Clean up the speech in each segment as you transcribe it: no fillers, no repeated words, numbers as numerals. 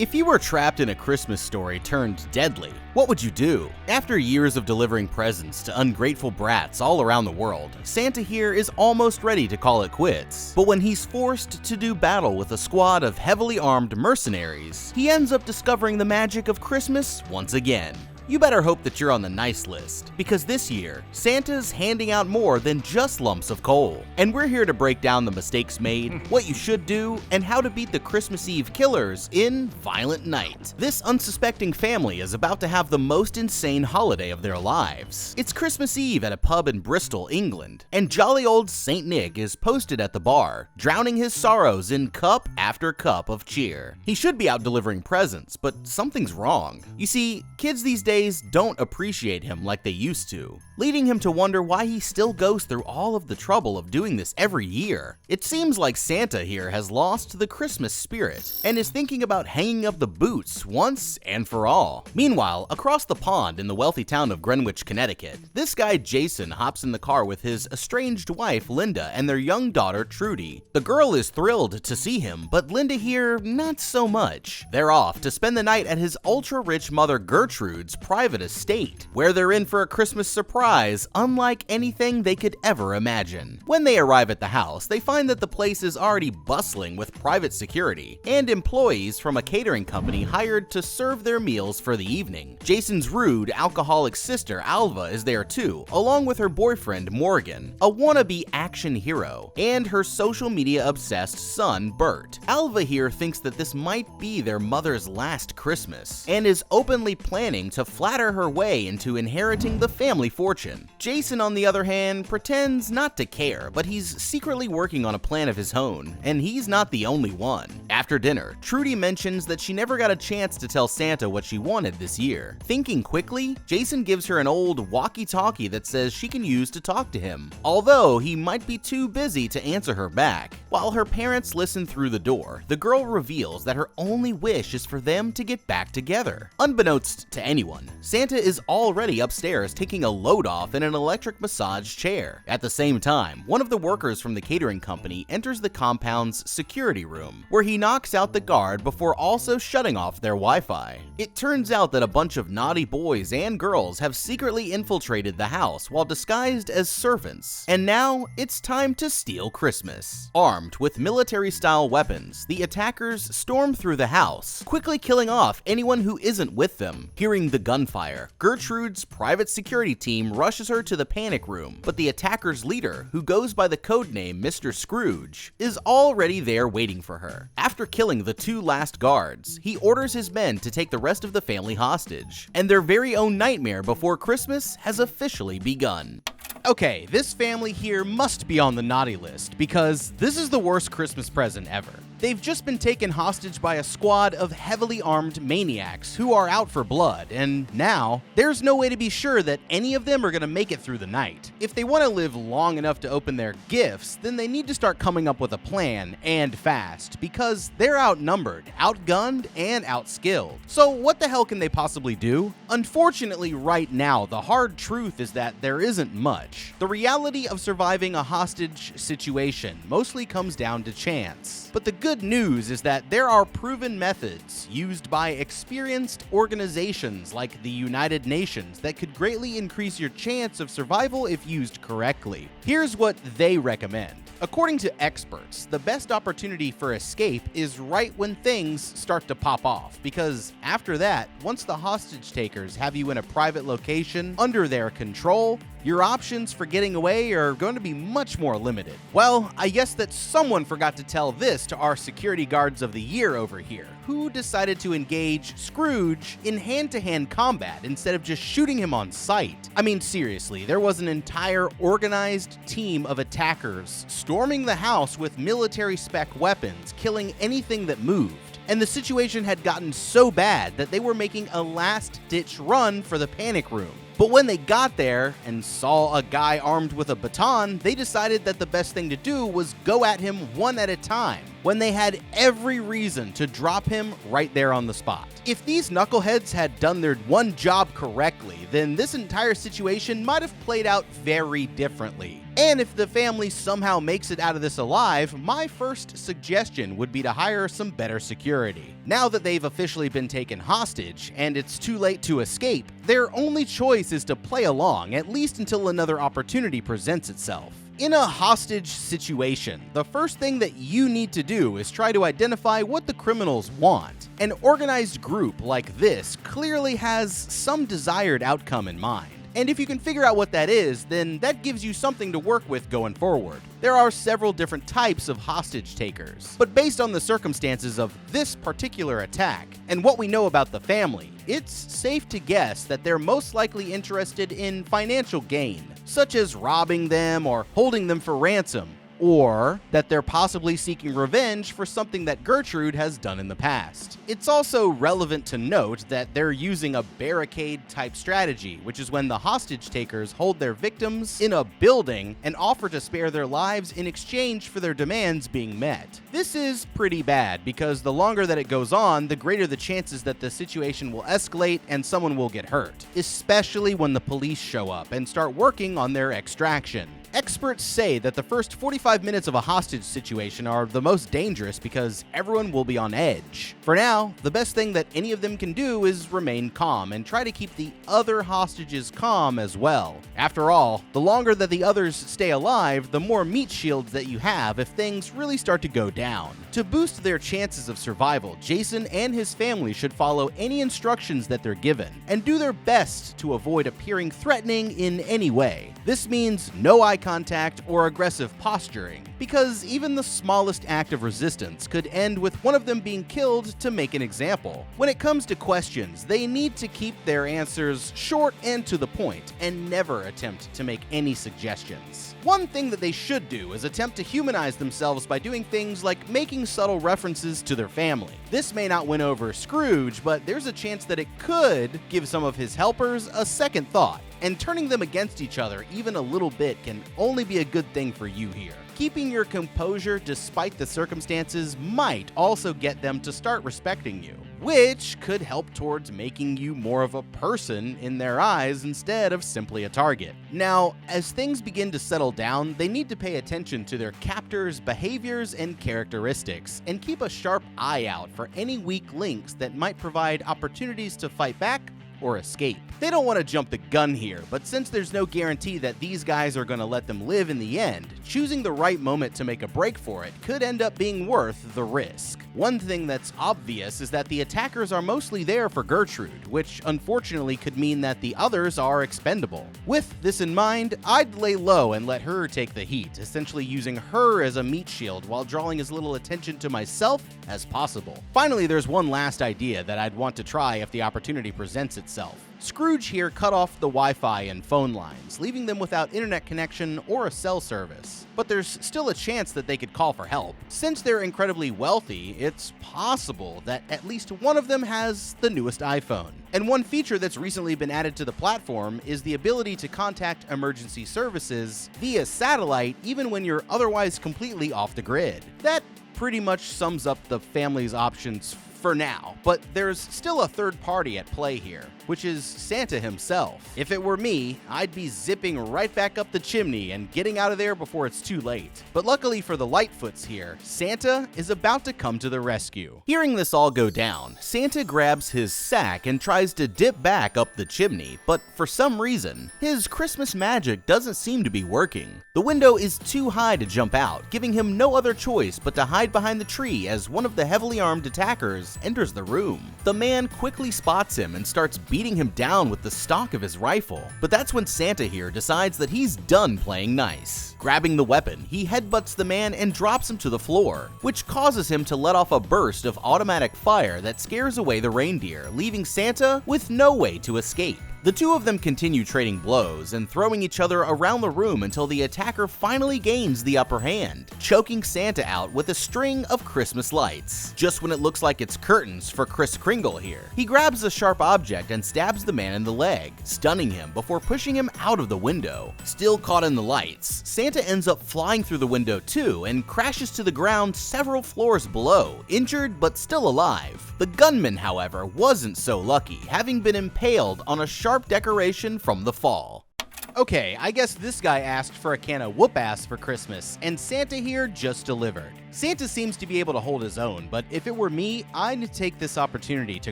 If you were trapped in a Christmas story turned deadly, what would you do? After years of delivering presents to ungrateful brats all around the world, Santa here is almost ready to call it quits. But when he's forced to do battle with a squad of heavily armed mercenaries, he ends up discovering the magic of Christmas once again. You better hope that you're on the nice list, because this year, Santa's handing out more than just lumps of coal. And we're here to break down the mistakes made, what you should do, and how to beat the Christmas Eve killers in Violent Night. This unsuspecting family is about to have the most insane holiday of their lives. It's Christmas Eve at a pub in Bristol, England, and jolly old Saint Nick is posted at the bar, drowning his sorrows in cup after cup of cheer. He should be out delivering presents, but something's wrong. You see, kids these days don't appreciate him like they used to, leading him to wonder why he still goes through all of the trouble of doing this every year. It seems like Santa here has lost the Christmas spirit and is thinking about hanging up the boots once and for all. Meanwhile, across the pond in the wealthy town of Greenwich, Connecticut, this guy Jason hops in the car with his estranged wife Linda and their young daughter Trudy. The girl is thrilled to see him, but Linda here not so much. They're off to spend the night at his ultra-rich mother Gertrude's private estate, where they're in for a Christmas surprise unlike anything they could ever imagine. When they arrive at the house, they find that the place is already bustling with private security and employees from a catering company hired to serve their meals for the evening. Jason's rude, alcoholic sister Alva is there too, along with her boyfriend Morgan, a wannabe action hero, and her social media obsessed son Bert. Alva here thinks that this might be their mother's last Christmas and is openly planning to flatter her way into inheriting the family fortune. Jason, on the other hand, pretends not to care, but he's secretly working on a plan of his own, and he's not the only one. After dinner, Trudy mentions that she never got a chance to tell Santa what she wanted this year. Thinking quickly, Jason gives her an old walkie-talkie that says she can use to talk to him, although he might be too busy to answer her back. While her parents listen through the door, the girl reveals that her only wish is for them to get back together. Unbeknownst to anyone, Santa is already upstairs taking a load off in an electric massage chair. At the same time, one of the workers from the catering company enters the compound's security room, where he knocks out the guard before also shutting off their Wi-Fi. It turns out that a bunch of naughty boys and girls have secretly infiltrated the house while disguised as servants, and now it's time to steal Christmas. Armed with military-style weapons, the attackers storm through the house, quickly killing off anyone who isn't with them. Hearing the gunfire, Gertrude's private security team rushes her to the panic room, but the attacker's leader, who goes by the codename Mr. Scrooge, is already there waiting for her. After killing the two last guards, he orders his men to take the rest of the family hostage, and their very own nightmare before Christmas has officially begun. Okay, this family here must be on the naughty list, because this is the worst Christmas present ever. They've just been taken hostage by a squad of heavily armed maniacs who are out for blood, and now there's no way to be sure that any of them are gonna make it through the night. If they want to live long enough to open their gifts, then they need to start coming up with a plan, and fast, because they're outnumbered, outgunned, and outskilled. So what the hell can they possibly do? Unfortunately, right now, the hard truth is that there isn't much. The reality of surviving a hostage situation mostly comes down to chance. But the good news is that there are proven methods used by experienced organizations like the United Nations that could greatly increase your chance of survival if used correctly. Here's what they recommend. According to experts, the best opportunity for escape is right when things start to pop off, because after that, once the hostage takers have you in a private location under their control, your options for getting away are going to be much more limited. Well, I guess that someone forgot to tell this to our security guards of the year over here, who decided to engage Scrooge in hand-to-hand combat instead of just shooting him on sight. I mean, seriously, there was an entire organized team of attackers storming the house with military-spec weapons, killing anything that moved. And the situation had gotten so bad that they were making a last-ditch run for the panic room. But when they got there and saw a guy armed with a baton, they decided that the best thing to do was go at him one at a time, when they had every reason to drop him right there on the spot. If these knuckleheads had done their one job correctly, then this entire situation might have played out very differently. And if the family somehow makes it out of this alive, my first suggestion would be to hire some better security. Now that they've officially been taken hostage, and it's too late to escape, their only choice is to play along, at least until another opportunity presents itself. In a hostage situation, the first thing that you need to do is try to identify what the criminals want. An organized group like this clearly has some desired outcome in mind. And if you can figure out what that is, then that gives you something to work with going forward. There are several different types of hostage takers, but based on the circumstances of this particular attack and what we know about the family, it's safe to guess that they're most likely interested in financial gain, such as robbing them or holding them for ransom, or that they're possibly seeking revenge for something that Gertrude has done in the past. It's also relevant to note that they're using a barricade-type strategy, which is when the hostage takers hold their victims in a building and offer to spare their lives in exchange for their demands being met. This is pretty bad because the longer that it goes on, the greater the chances that the situation will escalate and someone will get hurt, especially when the police show up and start working on their extraction. Experts say that the first 45 minutes of a hostage situation are the most dangerous because everyone will be on edge. For now, the best thing that any of them can do is remain calm and try to keep the other hostages calm as well. After all, the longer that the others stay alive, the more meat shields that you have if things really start to go down. To boost their chances of survival, Jason and his family should follow any instructions that they're given and do their best to avoid appearing threatening in any way. This means no eye contact or aggressive posturing, because even the smallest act of resistance could end with one of them being killed to make an example. When it comes to questions, they need to keep their answers short and to the point, and never attempt to make any suggestions. One thing that they should do is attempt to humanize themselves by doing things like making subtle references to their family. This may not win over Scrooge, but there's a chance that it could give some of his helpers a second thought. And turning them against each other even a little bit can only be a good thing for you here. Keeping your composure despite the circumstances might also get them to start respecting you, which could help towards making you more of a person in their eyes instead of simply a target. Now, as things begin to settle down, they need to pay attention to their captors' behaviors and characteristics, and keep a sharp eye out for any weak links that might provide opportunities to fight back or escape. They don't want to jump the gun here, but since there's no guarantee that these guys are going to let them live in the end, choosing the right moment to make a break for it could end up being worth the risk. One thing that's obvious is that the attackers are mostly there for Gertrude, which unfortunately could mean that the others are expendable. With this in mind, I'd lay low and let her take the heat, essentially using her as a meat shield while drawing as little attention to myself as possible. Finally, there's one last idea that I'd want to try if the opportunity presents itself. Scrooge here cut off the Wi-Fi and phone lines, leaving them without internet connection or a cell service. But there's still a chance that they could call for help. Since they're incredibly wealthy, it's possible that at least one of them has the newest iPhone. And one feature that's recently been added to the platform is the ability to contact emergency services via satellite even when you're otherwise completely off the grid. That pretty much sums up the family's options for now, but there's still a third party at play here, which is Santa himself. If it were me, I'd be zipping right back up the chimney and getting out of there before it's too late. But luckily for the Lightfoots here, Santa is about to come to the rescue. Hearing this all go down, Santa grabs his sack and tries to dip back up the chimney, but for some reason, his Christmas magic doesn't seem to be working. The window is too high to jump out, giving him no other choice but to hide behind the tree as one of the heavily armed attackers enters the room. The man quickly spots him and starts beating him down with the stock of his rifle, but that's when Santa here decides that he's done playing nice. Grabbing the weapon, he headbutts the man and drops him to the floor, which causes him to let off a burst of automatic fire that scares away the reindeer, leaving Santa with no way to escape. The two of them continue trading blows and throwing each other around the room until the attacker finally gains the upper hand, choking Santa out with a string of Christmas lights. Just when it looks like it's curtains for Kris Kringle here, he grabs a sharp object and stabs the man in the leg, stunning him before pushing him out of the window. Still caught in the lights, Santa ends up flying through the window too and crashes to the ground several floors below, injured but still alive. The gunman, however, wasn't so lucky, having been impaled on a sharp decoration from the fall. Okay, I guess this guy asked for a can of whoop-ass for Christmas, and Santa here just delivered. Santa seems to be able to hold his own, but if it were me, I'd take this opportunity to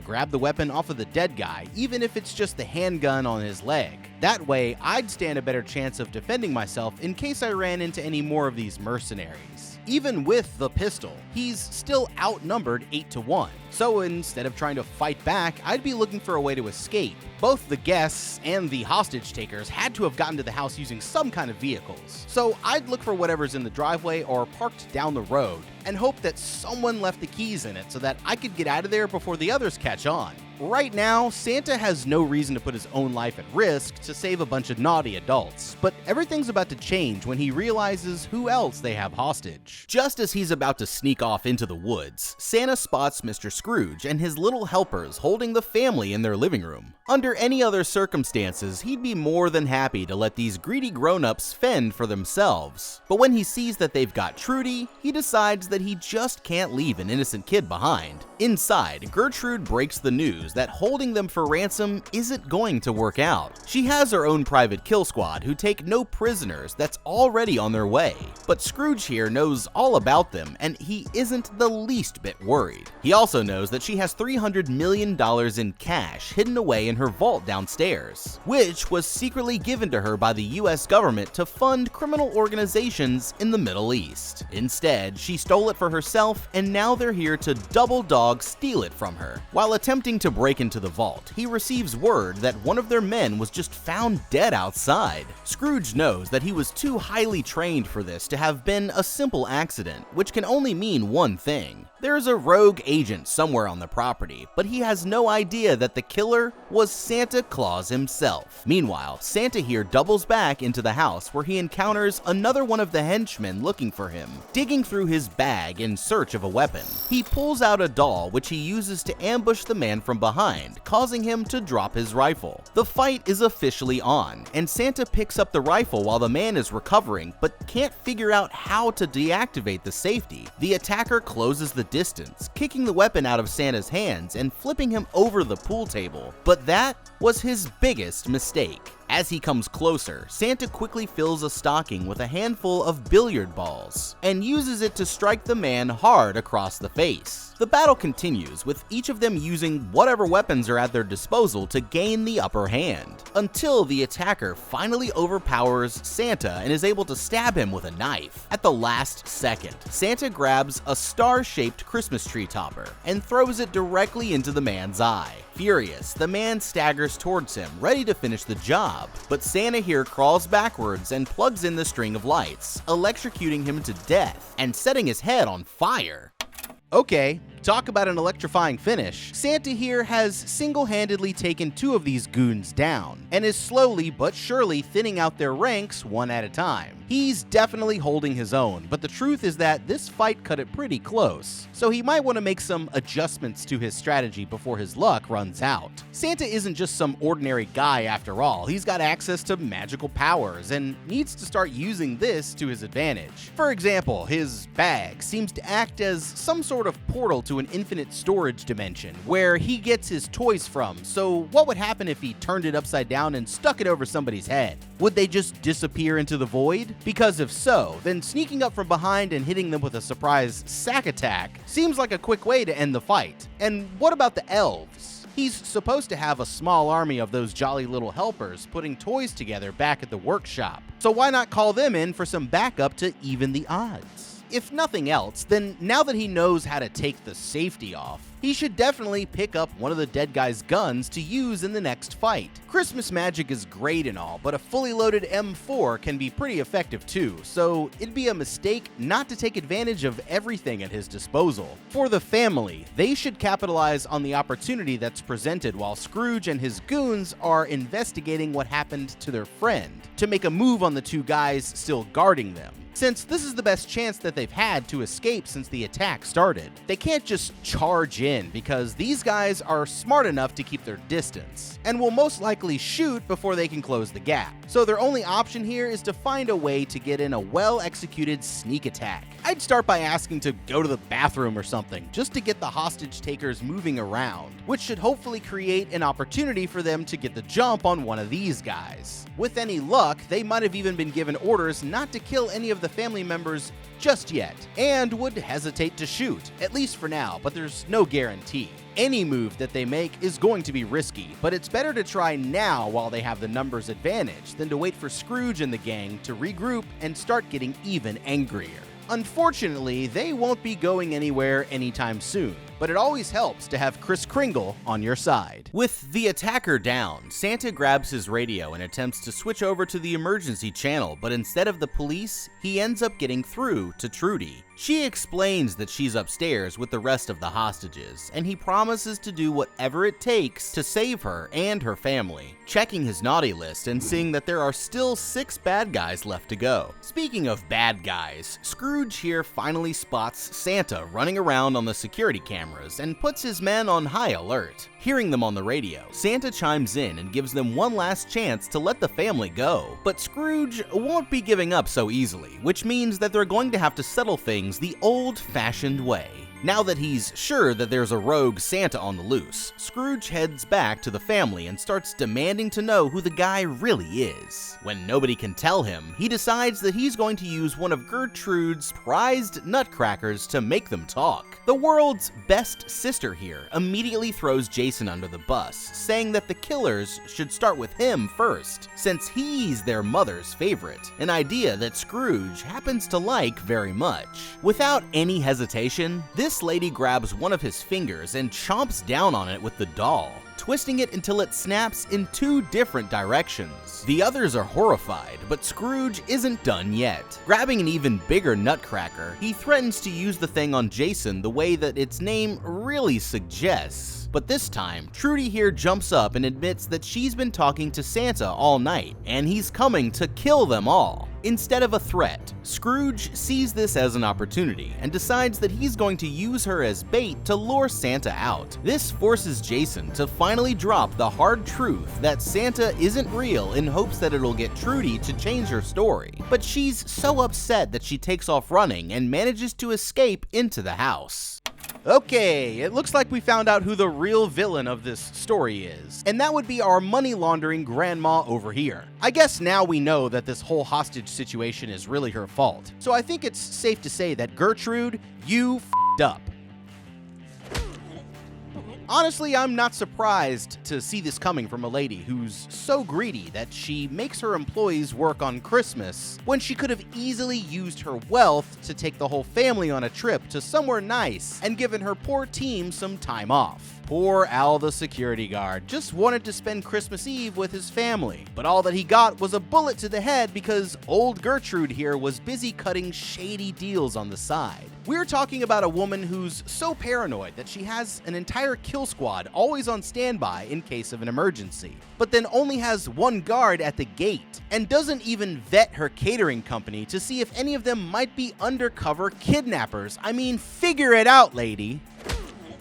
grab the weapon off of the dead guy, even if it's just the handgun on his leg. That way, I'd stand a better chance of defending myself in case I ran into any more of these mercenaries. Even with the pistol, he's still outnumbered 8-1. So instead of trying to fight back, I'd be looking for a way to escape. Both the guests and the hostage takers had to have gotten to the house using some kind of vehicles. So I'd look for whatever's in the driveway or parked down the road and hope that someone left the keys in it so that I could get out of there before the others catch on. Right now, Santa has no reason to put his own life at risk to save a bunch of naughty adults, but everything's about to change when he realizes who else they have hostage. Just as he's about to sneak off into the woods, Santa spots Mr. Scrooge and his little helpers holding the family in their living room. Under any other circumstances, he'd be more than happy to let these greedy grown-ups fend for themselves. But when he sees that they've got Trudy, he decides that he just can't leave an innocent kid behind. Inside, Gertrude breaks the news that holding them for ransom isn't going to work out. She has her own private kill squad who take no prisoners that's already on their way. But Scrooge here knows all about them, and he isn't the least bit worried. He also knows that she has $300 million in cash hidden away in her vault downstairs, which was secretly given to her by the US government to fund criminal organizations in the Middle East. Instead, she stole it for herself, and now they're here to double dog steal it from her. While attempting to break into the vault, he receives word that one of their men was just found dead outside. Scrooge knows that he was too highly trained for this to have been a simple accident, which can only mean one thing. There's a rogue agent somewhere on the property, but he has no idea that the killer was Santa Claus himself. Meanwhile, Santa here doubles back into the house where he encounters another one of the henchmen looking for him, digging through his bag in search of a weapon. He pulls out a doll which he uses to ambush the man from behind, causing him to drop his rifle. The fight is officially on, and Santa picks up the rifle while the man is recovering, but can't figure out how to deactivate the safety. The attacker closes the distance, kicking the weapon out of Santa's hands and flipping him over the pool table. But that was his biggest mistake. As he comes closer, Santa quickly fills a stocking with a handful of billiard balls and uses it to strike the man hard across the face. The battle continues, with each of them using whatever weapons are at their disposal to gain the upper hand, until the attacker finally overpowers Santa and is able to stab him with a knife. At the last second, Santa grabs a star-shaped Christmas tree topper and throws it directly into the man's eye. Furious, the man staggers towards him, ready to finish the job, but Santa here crawls backwards and plugs in the string of lights, electrocuting him to death and setting his head on fire. Okay, talk about an electrifying finish. Santa here has single-handedly taken two of these goons down, and is slowly but surely thinning out their ranks one at a time. He's definitely holding his own, but the truth is that this fight cut it pretty close, so he might want to make some adjustments to his strategy before his luck runs out. Santa isn't just some ordinary guy after all. He's got access to magical powers and needs to start using this to his advantage. For example, his bag seems to act as some sort of portal to an infinite storage dimension where he gets his toys from. So what would happen if he turned it upside down and stuck it over somebody's head? Would they just disappear into the void? Because if so, then sneaking up from behind and hitting them with a surprise sack attack seems like a quick way to end the fight. And what about the elves? He's supposed to have a small army of those jolly little helpers putting toys together back at the workshop. So why not call them in for some backup to even the odds? If nothing else, then now that he knows how to take the safety off, he should definitely pick up one of the dead guy's guns to use in the next fight. Christmas magic is great and all, but a fully loaded M4 can be pretty effective too, so it'd be a mistake not to take advantage of everything at his disposal. For the family, they should capitalize on the opportunity that's presented while Scrooge and his goons are investigating what happened to their friend, to make a move on the two guys still guarding them, since this is the best chance that they've had to escape since the attack started. They can't just charge in because these guys are smart enough to keep their distance, and will most likely shoot before they can close the gap. So their only option here is to find a way to get in a well-executed sneak attack. I'd start by asking to go to the bathroom or something, just to get the hostage takers moving around, which should hopefully create an opportunity for them to get the jump on one of these guys. With any luck, they might have even been given orders not to kill any of the family members just yet, and would hesitate to shoot, at least for now, but there's no guarantee. Any move that they make is going to be risky, but it's better to try now while they have the numbers advantage than to wait for Scrooge and the gang to regroup and start getting even angrier. Unfortunately, they won't be going anywhere anytime soon, but it always helps to have Kris Kringle on your side. With the attacker down, Santa grabs his radio and attempts to switch over to the emergency channel, but instead of the police, he ends up getting through to Trudy. She explains that she's upstairs with the rest of the hostages, and he promises to do whatever it takes to save her and her family, checking his naughty list and seeing that there are still 6 bad guys left to go. Speaking of bad guys, Scrooge here finally spots Santa running around on the security cameras and puts his men on high alert. Hearing them on the radio, Santa chimes in and gives them one last chance to let the family go. But Scrooge won't be giving up so easily, which means that they're going to have to settle things the old-fashioned way. Now that he's sure that there's a rogue Santa on the loose, Scrooge heads back to the family and starts demanding to know who the guy really is. When nobody can tell him, he decides that he's going to use one of Gertrude's prized nutcrackers to make them talk. The world's best sister here immediately throws Jason under the bus, saying that the killers should start with him first, since he's their mother's favorite, an idea that Scrooge happens to like very much. Without any hesitation, this lady grabs one of his fingers and chomps down on it with the doll, twisting it until it snaps in 2 different directions. The others are horrified, but Scrooge isn't done yet. Grabbing an even bigger nutcracker, he threatens to use the thing on Jason the way that its name really suggests. But this time, Trudy here jumps up and admits that she's been talking to Santa all night, and he's coming to kill them all. Instead of a threat, Scrooge sees this as an opportunity and decides that he's going to use her as bait to lure Santa out. This forces Jason to finally drop the hard truth that Santa isn't real in hopes that it'll get Trudy to change her story. But she's so upset that she takes off running and manages to escape into the house. Okay, it looks like we found out who the real villain of this story is, and that would be our money laundering grandma over here. I guess now we know that this whole hostage situation is really her fault, so I think it's safe to say that Gertrude, you f***ed up. Honestly, I'm not surprised to see this coming from a lady who's so greedy that she makes her employees work on Christmas when she could have easily used her wealth to take the whole family on a trip to somewhere nice and given her poor team some time off. Poor Al the security guard just wanted to spend Christmas Eve with his family, but all that he got was a bullet to the head because old Gertrude here was busy cutting shady deals on the side. We're talking about a woman who's so paranoid that she has an entire kill squad always on standby in case of an emergency, but then only has one guard at the gate and doesn't even vet her catering company to see if any of them might be undercover kidnappers. I mean, figure it out, lady.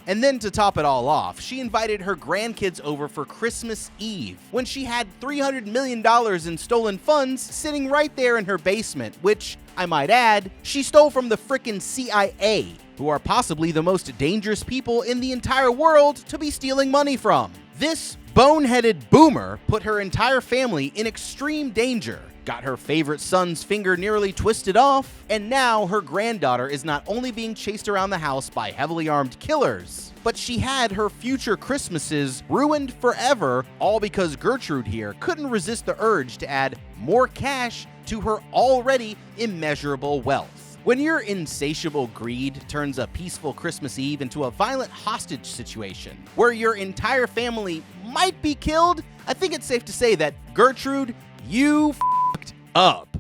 And then to top it all off, she invited her grandkids over for Christmas Eve when she had $300 million in stolen funds sitting right there in her basement, which, I might add, she stole from the frickin' CIA, who are possibly the most dangerous people in the entire world to be stealing money from. This boneheaded boomer put her entire family in extreme danger, got her favorite son's finger nearly twisted off, and now her granddaughter is not only being chased around the house by heavily armed killers, but she had her future Christmases ruined forever, all because Gertrude here couldn't resist the urge to add more cash to her already immeasurable wealth. When your insatiable greed turns a peaceful Christmas Eve into a violent hostage situation where your entire family might be killed, I think it's safe to say that, Gertrude, you f***ed up.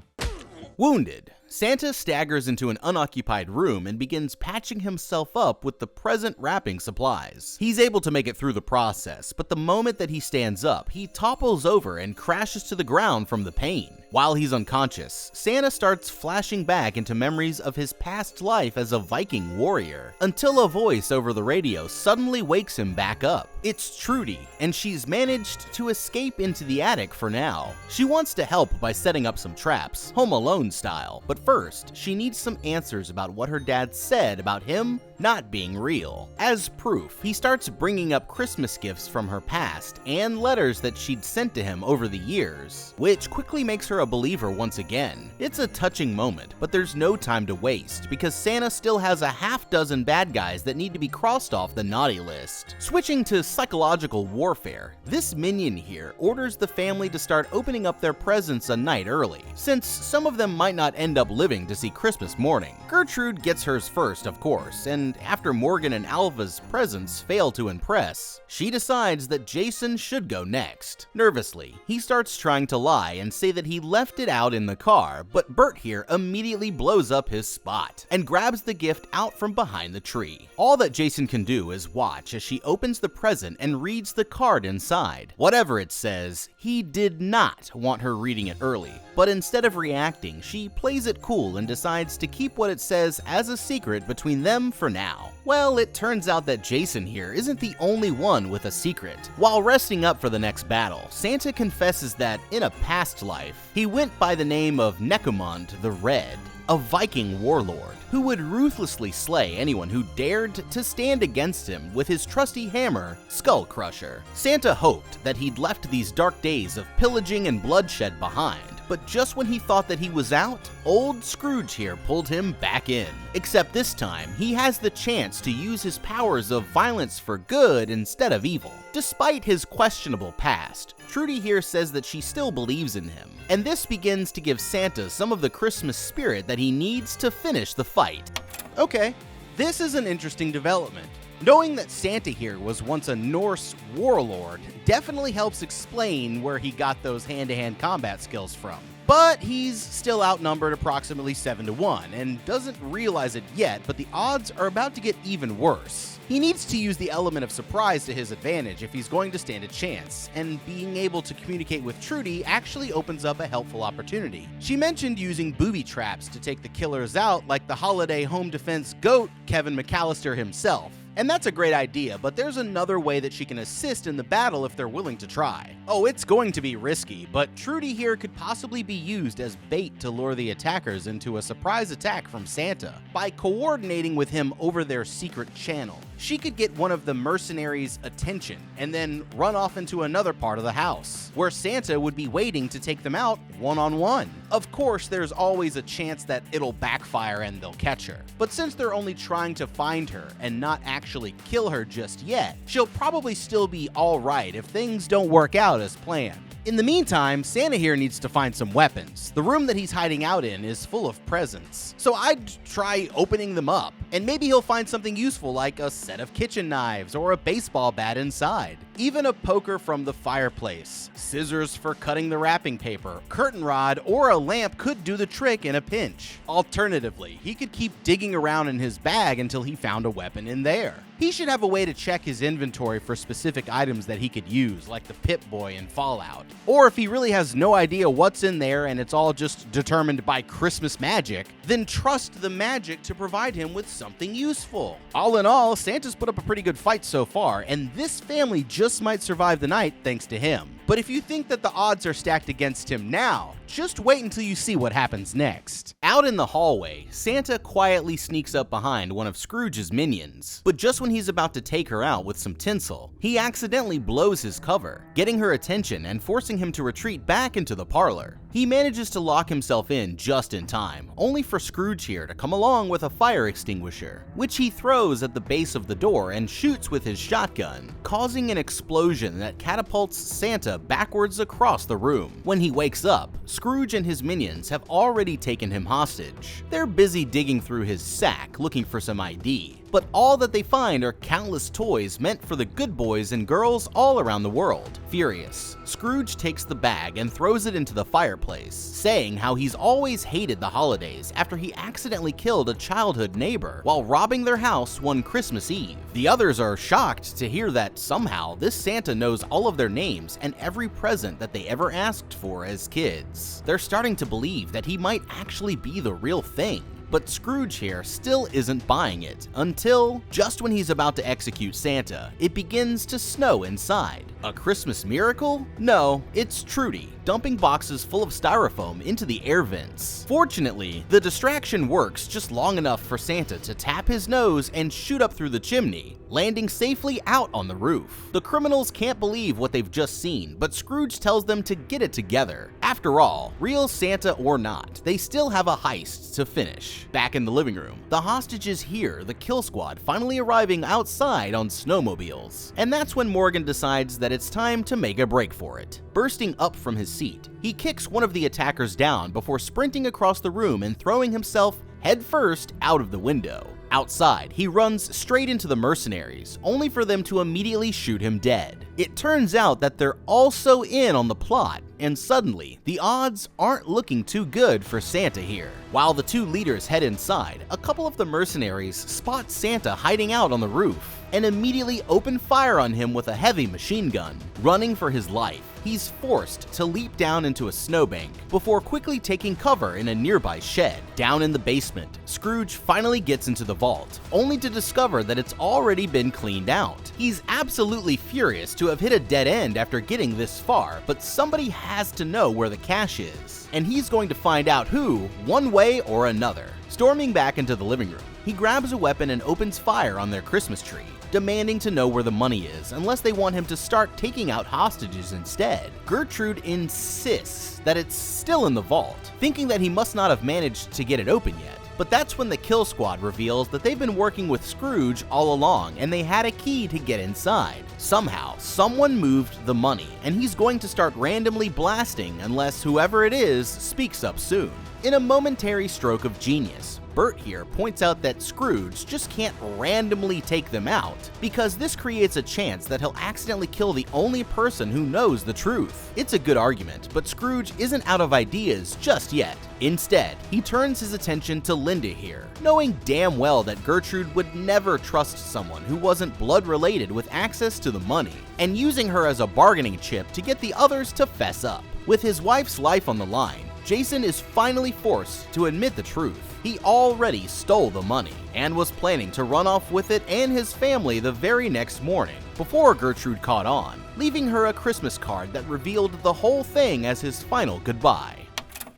Wounded, Santa staggers into an unoccupied room and begins patching himself up with the present wrapping supplies. He's able to make it through the process, but the moment that he stands up, he topples over and crashes to the ground from the pain. While he's unconscious, Santa starts flashing back into memories of his past life as a Viking warrior, until a voice over the radio suddenly wakes him back up. It's Trudy, and she's managed to escape into the attic for now. She wants to help by setting up some traps, Home Alone style, but first, she needs some answers about what her dad said about him not being real. As proof, he starts bringing up Christmas gifts from her past and letters that she'd sent to him over the years, which quickly makes her a believer once again. It's a touching moment, but there's no time to waste because Santa still has a half-dozen bad guys that need to be crossed off the naughty list. Switching to psychological warfare, this minion here orders the family to start opening up their presents a night early, since some of them might not end up living to see Christmas morning. Gertrude gets hers first, of course, and after Morgan and Alva's presents fail to impress, she decides that Jason should go next. Nervously, he starts trying to lie and say that he left it out in the car, but Bert here immediately blows up his spot and grabs the gift out from behind the tree. All that Jason can do is watch as she opens the present and reads the card inside. Whatever it says, he did not want her reading it early, but instead of reacting, she plays it cool and decides to keep what it says as a secret between them for now. Well, it turns out that Jason here isn't the only one with a secret. While resting up for the next battle, Santa confesses that in a past life, he went by the name of Necromund the Red, a Viking warlord who would ruthlessly slay anyone who dared to stand against him with his trusty hammer, Skull Crusher. Santa hoped that he'd left these dark days of pillaging and bloodshed behind, but just when he thought that he was out, old Scrooge here pulled him back in. Except this time, he has the chance to use his powers of violence for good instead of evil. Despite his questionable past, Trudy here says that she still believes in him, and this begins to give Santa some of the Christmas spirit that he needs to finish the fight. Okay, this is an interesting development. Knowing that Santa here was once a Norse warlord definitely helps explain where he got those hand-to-hand combat skills from. But he's still outnumbered approximately 7-1 and doesn't realize it yet, but the odds are about to get even worse. He needs to use the element of surprise to his advantage if he's going to stand a chance, and being able to communicate with Trudy actually opens up a helpful opportunity. She mentioned using booby traps to take the killers out like the holiday home defense goat Kevin McAllister himself. And that's a great idea, but there's another way that she can assist in the battle if they're willing to try. Oh, it's going to be risky, but Trudy here could possibly be used as bait to lure the attackers into a surprise attack from Santa. By coordinating with him over their secret channel, she could get one of the mercenaries' attention and then run off into another part of the house, where Santa would be waiting to take them out one-on-one. Of course, there's always a chance that it'll backfire and they'll catch her, but since they're only trying to find her and not actually kill her just yet, she'll probably still be alright if things don't work out as planned. In the meantime, Santa here needs to find some weapons. The room that he's hiding out in is full of presents, so I'd try opening them up, and maybe he'll find something useful like a set of kitchen knives or a baseball bat inside. Even a poker from the fireplace, scissors for cutting the wrapping paper, curtain rod, or a lamp could do the trick in a pinch. Alternatively, he could keep digging around in his bag until he found a weapon in there. He should have a way to check his inventory for specific items that he could use, like the Pip-Boy in Fallout. Or if he really has no idea what's in there and it's all just determined by Christmas magic, then trust the magic to provide him with something useful. All in all, Santa's put up a pretty good fight so far, and this family just might survive the night thanks to him. But if you think that the odds are stacked against him now, just wait until you see what happens next. Out in the hallway, Santa quietly sneaks up behind one of Scrooge's minions, but just when he's about to take her out with some tinsel, he accidentally blows his cover, getting her attention and forcing him to retreat back into the parlor. He manages to lock himself in just in time, only for Scrooge here to come along with a fire extinguisher, which he throws at the base of the door and shoots with his shotgun, causing an explosion that catapults Santa backwards across the room. When he wakes up, Scrooge and his minions have already taken him hostage. They're busy digging through his sack looking for some ID. But all that they find are countless toys meant for the good boys and girls all around the world. Furious, Scrooge takes the bag and throws it into the fireplace, saying how he's always hated the holidays after he accidentally killed a childhood neighbor while robbing their house one Christmas Eve. The others are shocked to hear that somehow this Santa knows all of their names and every present that they ever asked for as kids. They're starting to believe that he might actually be the real thing. But Scrooge here still isn't buying it until, just when he's about to execute Santa, it begins to snow inside. A Christmas miracle? No, it's Trudy, dumping boxes full of styrofoam into the air vents. Fortunately, the distraction works just long enough for Santa to tap his nose and shoot up through the chimney, landing safely out on the roof. The criminals can't believe what they've just seen, but Scrooge tells them to get it together. After all, real Santa or not, they still have a heist to finish. Back in the living room, the hostages hear the kill squad finally arriving outside on snowmobiles. And that's when Morgan decides that it's time to make a break for it. Bursting up from his seat, he kicks one of the attackers down before sprinting across the room and throwing himself headfirst out of the window. Outside, he runs straight into the mercenaries, only for them to immediately shoot him dead. It turns out that they're also in on the plot, and suddenly, the odds aren't looking too good for Santa here. While the two leaders head inside, a couple of the mercenaries spot Santa hiding out on the roof and immediately open fire on him with a heavy machine gun. Running for his life, he's forced to leap down into a snowbank before quickly taking cover in a nearby shed. Down in the basement, Scrooge finally gets into the vault, only to discover that it's already been cleaned out. He's absolutely furious to have hit a dead end after getting this far, but somebody has to know where the cash is, and he's going to find out who, one way or another. Storming back into the living room, he grabs a weapon and opens fire on their Christmas tree, demanding to know where the money is unless they want him to start taking out hostages instead. Gertrude insists that it's still in the vault, thinking that he must not have managed to get it open yet. But that's when the kill squad reveals that they've been working with Scrooge all along and they had a key to get inside. Somehow, someone moved the money, and he's going to start randomly blasting unless whoever it is speaks up soon. In a momentary stroke of genius, Bert here points out that Scrooge just can't randomly take them out, because this creates a chance that he'll accidentally kill the only person who knows the truth. It's a good argument, but Scrooge isn't out of ideas just yet. Instead, he turns his attention to Linda here, knowing damn well that Gertrude would never trust someone who wasn't blood related with access to the money, and using her as a bargaining chip to get the others to fess up. With his wife's life on the line, Jason is finally forced to admit the truth. He already stole the money and was planning to run off with it and his family the very next morning, before Gertrude caught on, leaving her a Christmas card that revealed the whole thing as his final goodbye.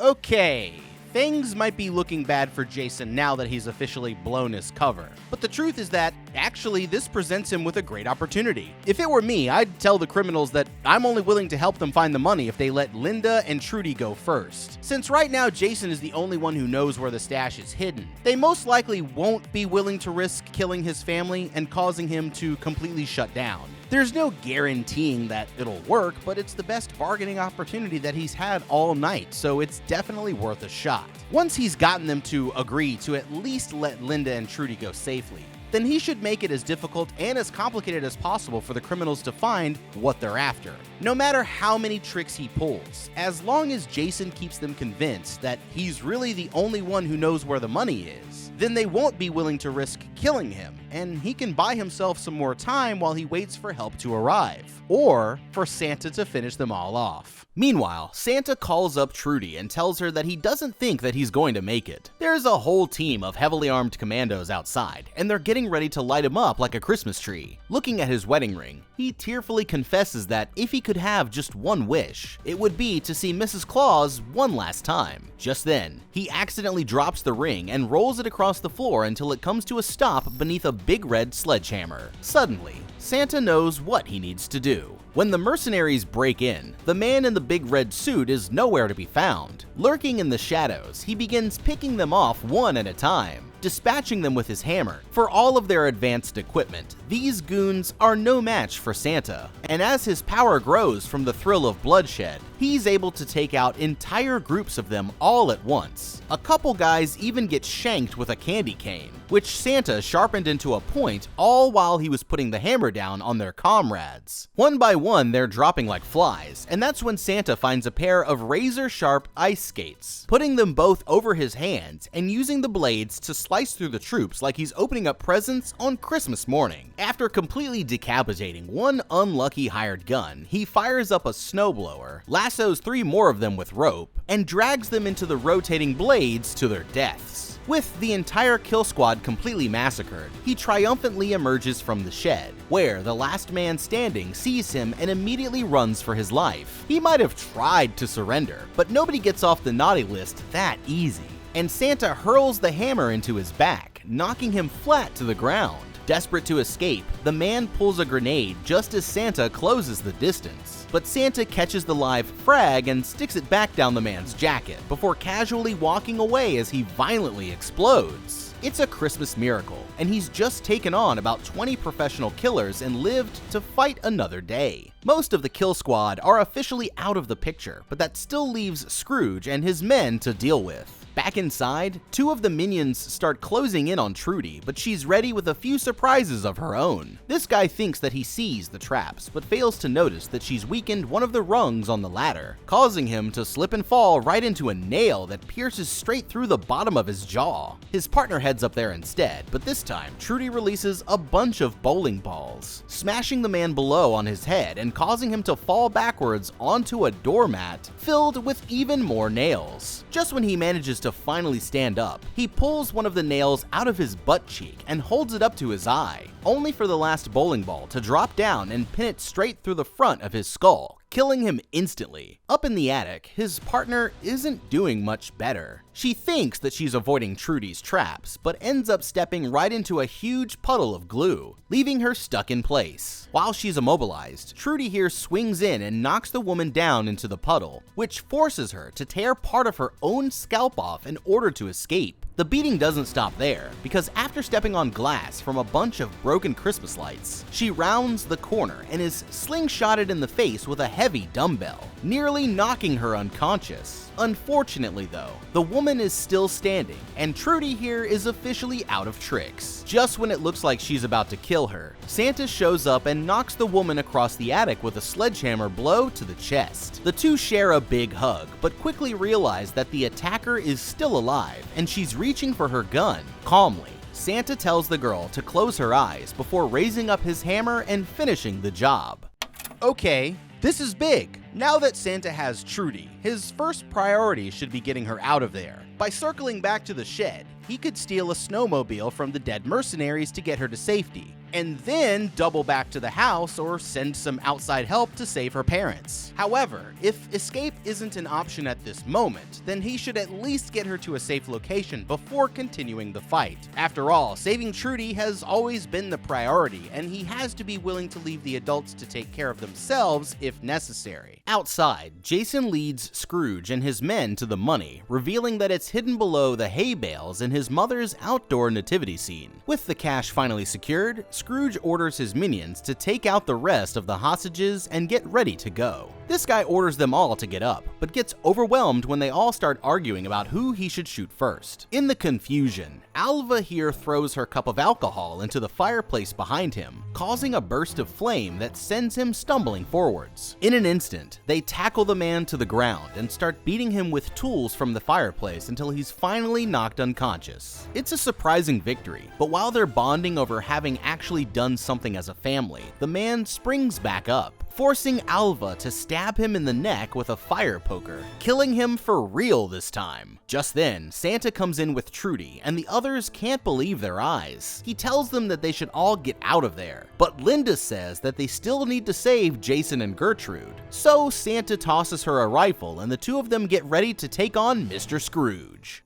Okay, things might be looking bad for Jason now that he's officially blown his cover. But the truth is that, actually, this presents him with a great opportunity. If it were me, I'd tell the criminals that I'm only willing to help them find the money if they let Linda and Trudy go first. Since right now Jason is the only one who knows where the stash is hidden, they most likely won't be willing to risk killing his family and causing him to completely shut down. There's no guaranteeing that it'll work, but it's the best bargaining opportunity that he's had all night, so it's definitely worth a shot. Once he's gotten them to agree to at least let Linda and Trudy go safely, then he should make it as difficult and as complicated as possible for the criminals to find what they're after. No matter how many tricks he pulls, as long as Jason keeps them convinced that he's really the only one who knows where the money is, then they won't be willing to risk killing him, and he can buy himself some more time while he waits for help to arrive, or for Santa to finish them all off. Meanwhile, Santa calls up Trudy and tells her that he doesn't think that he's going to make it. There's a whole team of heavily armed commandos outside, and they're getting ready to light him up like a Christmas tree. Looking at his wedding ring, he tearfully confesses that if he could have just one wish, it would be to see Mrs. Claus one last time. Just then, he accidentally drops the ring and rolls it across the floor until it comes to a stop beneath a big red sledgehammer. Suddenly, Santa knows what he needs to do. When the mercenaries break in, the man in the big red suit is nowhere to be found. Lurking in the shadows, he begins picking them off one at a time. dispatching them with his hammer. For all of their advanced equipment, these goons are no match for Santa, and as his power grows from the thrill of bloodshed, he's able to take out entire groups of them all at once. A couple guys even get shanked with a candy cane, which Santa sharpened into a point all while he was putting the hammer down on their comrades. One by one, they're dropping like flies, and that's when Santa finds a pair of razor-sharp ice skates, putting them both over his hands and using the blades to slice through the troops like he's opening up presents on Christmas morning. After completely decapitating one unlucky hired gun, he fires up a snowblower, lassos 3 more of them with rope, and drags them into the rotating blades to their deaths. With the entire kill squad completely massacred, he triumphantly emerges from the shed, where the last man standing sees him and immediately runs for his life. He might have tried to surrender, but nobody gets off the naughty list that easy, and Santa hurls the hammer into his back, knocking him flat to the ground. Desperate to escape, the man pulls a grenade just as Santa closes the distance. But Santa catches the live frag and sticks it back down the man's jacket before casually walking away as he violently explodes. It's a Christmas miracle, and he's just taken on about 20 professional killers and lived to fight another day. Most of the kill squad are officially out of the picture, but that still leaves Scrooge and his men to deal with. Back inside, 2 of the minions start closing in on Trudy, but she's ready with a few surprises of her own. This guy thinks that he sees the traps, but fails to notice that she's weakened one of the rungs on the ladder, causing him to slip and fall right into a nail that pierces straight through the bottom of his jaw. His partner heads up there instead, but this time, Trudy releases a bunch of bowling balls, smashing the man below on his head and causing him to fall backwards onto a doormat filled with even more nails. Just when he manages to finally stand up, he pulls one of the nails out of his butt cheek and holds it up to his eye, only for the last bowling ball to drop down and pin it straight through the front of his skull, killing him instantly. Up in the attic, his partner isn't doing much better. She thinks that she's avoiding Trudy's traps, but ends up stepping right into a huge puddle of glue, leaving her stuck in place. While she's immobilized, Trudy here swings in and knocks the woman down into the puddle, which forces her to tear part of her own scalp off in order to escape. The beating doesn't stop there, because after stepping on glass from a bunch of broken Christmas lights, she rounds the corner and is slingshotted in the face with a heavy dumbbell, nearly knocking her unconscious. Unfortunately though, the woman is still standing, and Trudy here is officially out of tricks. Just when it looks like she's about to kill her, Santa shows up and knocks the woman across the attic with a sledgehammer blow to the chest. The two share a big hug, but quickly realize that the attacker is still alive, and she's reaching for her gun. Calmly, Santa tells the girl to close her eyes before raising up his hammer and finishing the job. Okay, this is big. Now that Santa has Trudy, his first priority should be getting her out of there. By circling back to the shed, he could steal a snowmobile from the dead mercenaries to get her to safety, and then double back to the house or send some outside help to save her parents. However, if escape isn't an option at this moment, then he should at least get her to a safe location before continuing the fight. After all, saving Trudy has always been the priority, and he has to be willing to leave the adults to take care of themselves if necessary. Outside, Jason leads Scrooge and his men to the money, revealing that it's hidden below the hay bales in his mother's outdoor nativity scene. With the cash finally secured, Scrooge orders his minions to take out the rest of the hostages and get ready to go. This guy orders them all to get up, but gets overwhelmed when they all start arguing about who he should shoot first. In the confusion, Alva here throws her cup of alcohol into the fireplace behind him, causing a burst of flame that sends him stumbling forwards. In an instant, they tackle the man to the ground and start beating him with tools from the fireplace until he's finally knocked unconscious. It's a surprising victory, but while they're bonding over having actually done something as a family, the man springs back up, forcing Alva to stab him in the neck with a fire poker, killing him for real this time. Just then, Santa comes in with Trudy, and the others can't believe their eyes. He tells them that they should all get out of there, but Linda says that they still need to save Jason and Gertrude. So Santa tosses her a rifle, and the two of them get ready to take on Mr. Scrooge.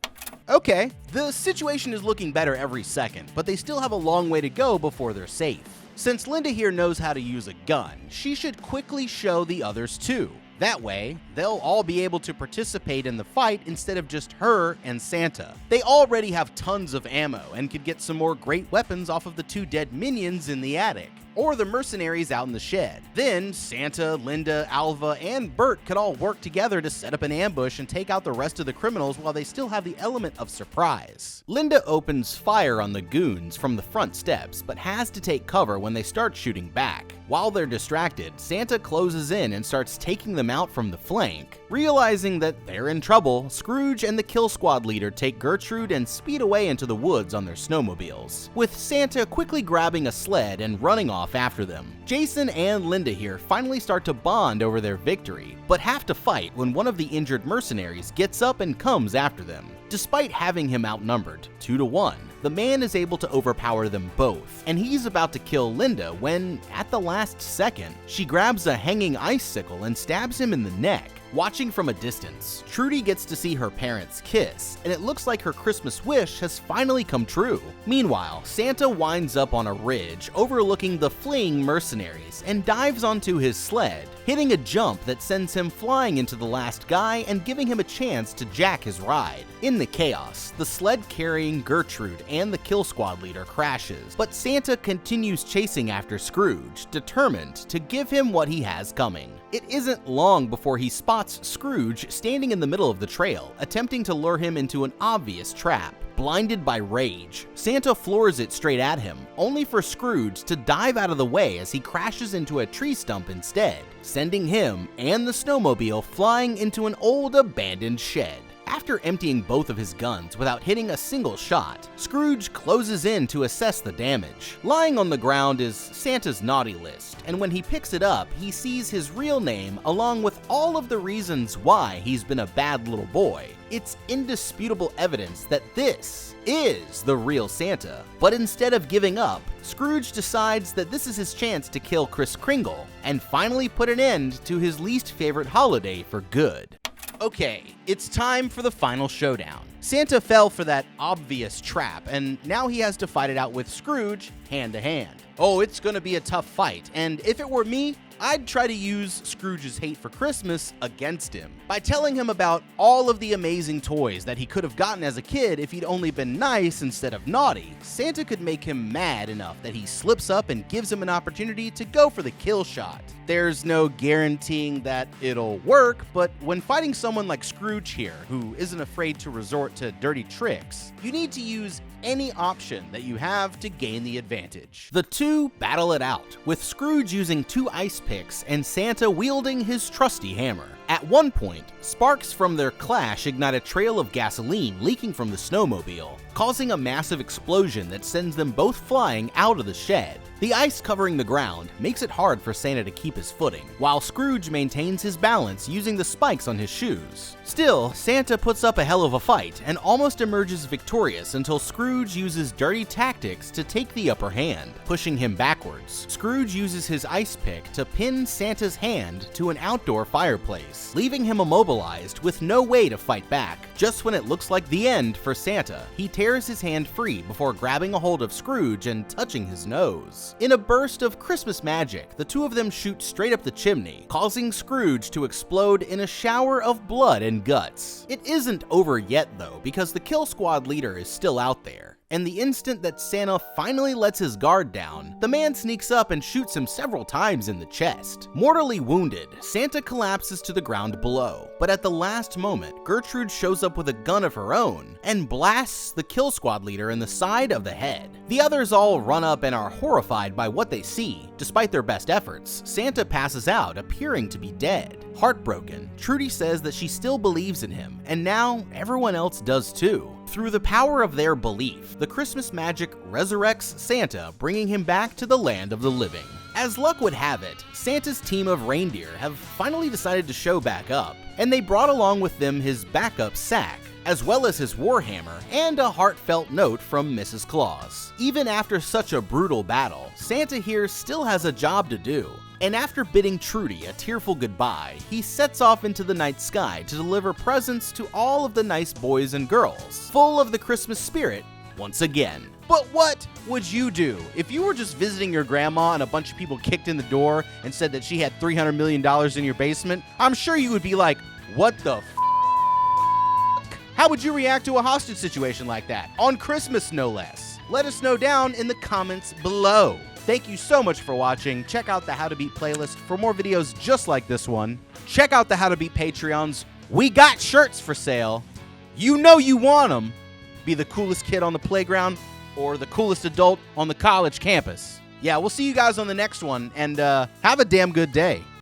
Okay, the situation is looking better every second, but they still have a long way to go before they're safe. Since Linda here knows how to use a gun, she should quickly show the others too. That way, they'll all be able to participate in the fight instead of just her and Santa. They already have tons of ammo and could get some more great weapons off of the 2 dead minions in the attic, or the mercenaries out in the shed. Then Santa, Linda, Alva, and Bert could all work together to set up an ambush and take out the rest of the criminals while they still have the element of surprise. Linda opens fire on the goons from the front steps, but has to take cover when they start shooting back. While they're distracted, Santa closes in and starts taking them out from the flank. Realizing that they're in trouble, Scrooge and the kill squad leader take Gertrude and speed away into the woods on their snowmobiles, with Santa quickly grabbing a sled and running off after them. Jason and Linda here finally start to bond over their victory, but have to fight when one of the injured mercenaries gets up and comes after them. Despite having him outnumbered 2-1, the man is able to overpower them both, and he's about to kill Linda when, at the last second, she grabs a hanging icicle and stabs him in the neck. Watching from a distance, Trudy gets to see her parents kiss, and it looks like her Christmas wish has finally come true. Meanwhile, Santa winds up on a ridge overlooking the fleeing mercenaries and dives onto his sled, hitting a jump that sends him flying into the last guy and giving him a chance to jack his ride. In the chaos, the sled carrying Gertrude and the kill squad leader crashes, but Santa continues chasing after Scrooge, determined to give him what he has coming. It isn't long before he spots Scrooge standing in the middle of the trail, attempting to lure him into an obvious trap. Blinded by rage, Santa floors it straight at him, only for Scrooge to dive out of the way as he crashes into a tree stump instead, sending him and the snowmobile flying into an old abandoned shed. After emptying both of his guns without hitting a single shot, Scrooge closes in to assess the damage. Lying on the ground is Santa's naughty list, and when he picks it up, he sees his real name along with all of the reasons why he's been a bad little boy. It's indisputable evidence that this is the real Santa. But instead of giving up, Scrooge decides that this is his chance to kill Kris Kringle and finally put an end to his least favorite holiday for good. Okay, it's time for the final showdown. Santa fell for that obvious trap, and now he has to fight it out with Scrooge hand to hand. Oh, it's gonna be a tough fight, and if it were me, I'd try to use Scrooge's hate for Christmas against him by telling him about all of the amazing toys that he could have gotten as a kid if he'd only been nice instead of naughty. Santa could make him mad enough that he slips up and gives him an opportunity to go for the kill shot. There's no guaranteeing that it'll work, but when fighting someone like Scrooge here, who isn't afraid to resort to dirty tricks, you need to use any option that you have to gain the advantage. The two battle it out, with Scrooge using 2 ice picks and Santa wielding his trusty hammer. At one point, sparks from their clash ignite a trail of gasoline leaking from the snowmobile, causing a massive explosion that sends them both flying out of the shed. The ice covering the ground makes it hard for Santa to keep his footing, while Scrooge maintains his balance using the spikes on his shoes. Still, Santa puts up a hell of a fight and almost emerges victorious until Scrooge uses dirty tactics to take the upper hand, pushing him backwards. Scrooge uses his ice pick to pin Santa's hand to an outdoor fireplace, leaving him immobilized with no way to fight back. Just when it looks like the end for Santa, he tears his hand free before grabbing a hold of Scrooge and touching his nose. In a burst of Christmas magic, the two of them shoot straight up the chimney, causing Scrooge to explode in a shower of blood and guts. It isn't over yet though, because the kill squad leader is still out there. And the instant that Santa finally lets his guard down, the man sneaks up and shoots him several times in the chest. Mortally wounded, Santa collapses to the ground below, but at the last moment, Gertrude shows up with a gun of her own and blasts the kill squad leader in the side of the head. The others all run up and are horrified by what they see. Despite their best efforts, Santa passes out, appearing to be dead. Heartbroken, Trudy says that she still believes in him, and now everyone else does too. Through the power of their belief, the Christmas magic resurrects Santa, bringing him back to the land of the living. As luck would have it, Santa's team of reindeer have finally decided to show back up, and they brought along with them his backup sack, as well as his warhammer and a heartfelt note from Mrs. Claus. Even after such a brutal battle, Santa here still has a job to do, and after bidding Trudy a tearful goodbye, he sets off into the night sky to deliver presents to all of the nice boys and girls. Full of the Christmas spirit, once again. But what would you do if you were just visiting your grandma and a bunch of people kicked in the door and said that she had $300 million in your basement? I'm sure you would be like, what the f***? How would you react to a hostage situation like that? On Christmas, no less. Let us know down in the comments below. Thank you so much for watching. Check out the How to Beat playlist for more videos just like this one. Check out the How to Beat Patreons. We got shirts for sale. You know you want them. Be the coolest kid on the playground or the coolest adult on the college campus. Yeah, we'll see you guys on the next one, and have a damn good day.